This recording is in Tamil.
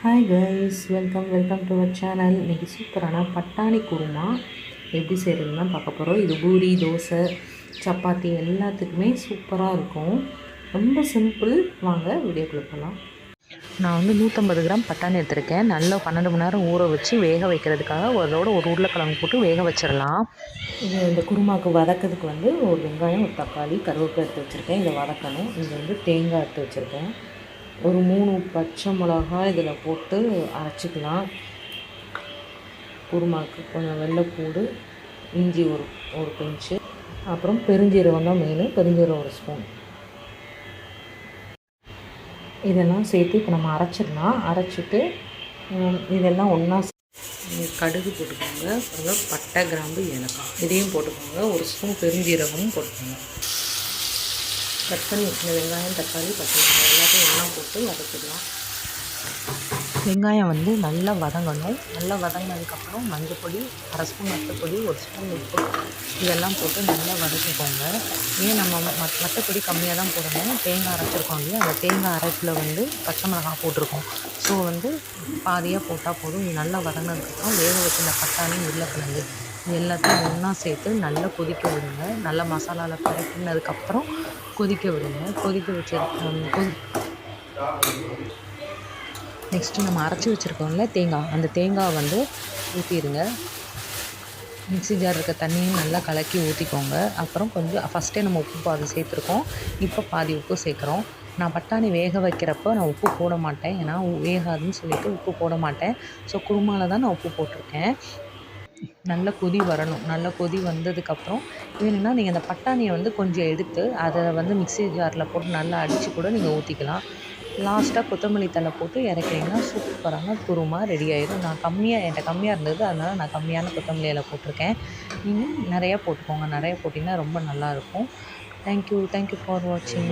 Hi guys, welcome to our channel. இன்றைக்கி சூப்பரான பட்டாணி குருமா எப்படி செய்கிறதுன்னு தான் பார்க்க போகிறோம். இது பூரி, தோசை, சப்பாத்தி எல்லாத்துக்குமே சூப்பராக இருக்கும். ரொம்ப சிம்பிள். வாங்க வீடியோக்குள்ளே போகலாம். நான் வந்து 150 கிராம் பட்டாணி எடுத்திருக்கேன். நல்லா 12 மணி நேரம் ஊற வச்சு வேக வைக்கிறதுக்காக அதோட ஒரு உருளைக்கிழங்கு போட்டு வேக வச்சிடலாம். இந்த குருமாவுக்கு வதக்கிறதுக்கு வந்து ஒரு வெங்காயம், ஒரு தக்காளி, கருவேப்பிலை எடுத்து வச்சுருக்கேன். இதை வதக்கணும். இங்கே வந்து தேங்காய் எடுத்து வச்சுருக்கேன். ஒரு 3 பச்சை மிளகாய் இதில் போட்டு அரைச்சிக்கலாம். குருமாவுக்கு கொஞ்சம் வெள்ளைப்பூடு, இஞ்சி ஒரு பிஞ்சு, அப்புறம் பெருஞ்சீரகம் தான் மெயின். பெருஞ்சீரகம் ஒரு ஸ்பூன். இதெல்லாம் சேர்த்து இப்போ நம்ம அரைச்சிடலாம். அரைச்சிட்டு இதெல்லாம் ஒன்றா கடுகு போட்டுக்கோங்க. அப்புறம் பட்டை, கிராம்பு, ஏலக்காய் இதையும் போட்டுக்கோங்க. ஒரு ஸ்பூன் பெருஞ்சீரகமும் போட்டுக்கோங்க. கட் பண்ணி வச்சுருந்த வெங்காயம், தக்காளி, பச்சை மிளகாய் எல்லாத்தையும் எல்லாம் போட்டு வதக்கிடலாம். வெங்காயம் வந்து நல்லா வதங்கணும். நல்லா வதங்கினதுக்கப்புறம் மஞ்சள் பொடி, அரை ஸ்பூன் மஞ்சப்பொடி, ஒரு ஸ்பூன் உப்பு இதெல்லாம் போட்டு நல்லா வதக்கிக்கோங்க. ஏன் நம்ம மற்றப்பொடி கம்மியாக தான் போடணும். தேங்காய் அரைச்சிருக்கோம் இல்லையா, அந்த தேங்காய் அரைப்பில் வந்து பச்சை மிளகாய் போட்டிருக்கோம். ஸோ வந்து பாதியாக போட்டால் போதும். இது நல்லா வதங்கினதுக்கப்புறம் வேக வச்சுருந்த பட்டாணி, உருளைக்கிழங்கு இது எல்லாத்தையும் ஒன்றா சேர்த்து நல்லா கொதிக்க விடுங்க. நல்லா மசாலாவில் பரட்டினதுக்கப்புறம் கொதிக்க விடுங்க. கொதிக்க வச்சு நெக்ஸ்ட்டு நம்ம அரைச்சி வச்சுருக்கோம்ல தேங்காய், அந்த தேங்காய் வந்து ஊற்றிடுங்க. மிக்ஸி ஜார் இருக்க தண்ணியும் நல்லா கலக்கி ஊற்றிக்கோங்க. அப்புறம் கொஞ்சம் ஃபஸ்ட்டே நம்ம உப்பு பாதி சேர்த்துருக்கோம். இப்போ பாதி உப்பு சேர்க்குறோம். நான் பட்டாணி வேக வைக்கிறப்போ நான் உப்பு போட மாட்டேன். ஏன்னா வேகாதுன்னு சொல்லிவிட்டு உப்பு போட மாட்டேன். ஸோ குருமாவில் தான் நான் உப்பு போட்டிருக்கேன். நல்ல கொதி வரணும். நல்ல கொதி வந்ததுக்கப்புறம் வேணும்னா நீங்கள் அந்த பட்டாணியை வந்து கொஞ்சம் எடுத்து அதை வந்து மிக்ஸி ஜாரில் போட்டு நல்லா அடித்து கூட நீங்கள் ஊற்றிக்கலாம். லாஸ்ட்டாக கொத்தமல்லி தழை போட்டு இறக்கிங்கன்னா சூப்பரான குருமா ரெடி ஆயிடும். என்கிட்ட கம்மியாக இருந்தது, அதனால் நான் கம்மியான கொத்தமல்லி இலை போட்டிருக்கேன். நீங்கள் நிறையா போட்டுக்கோங்க. நிறையா போட்டிங்கன்னா ரொம்ப நல்லாயிருக்கும். தேங்க்யூ ஃபார் வாட்சிங்.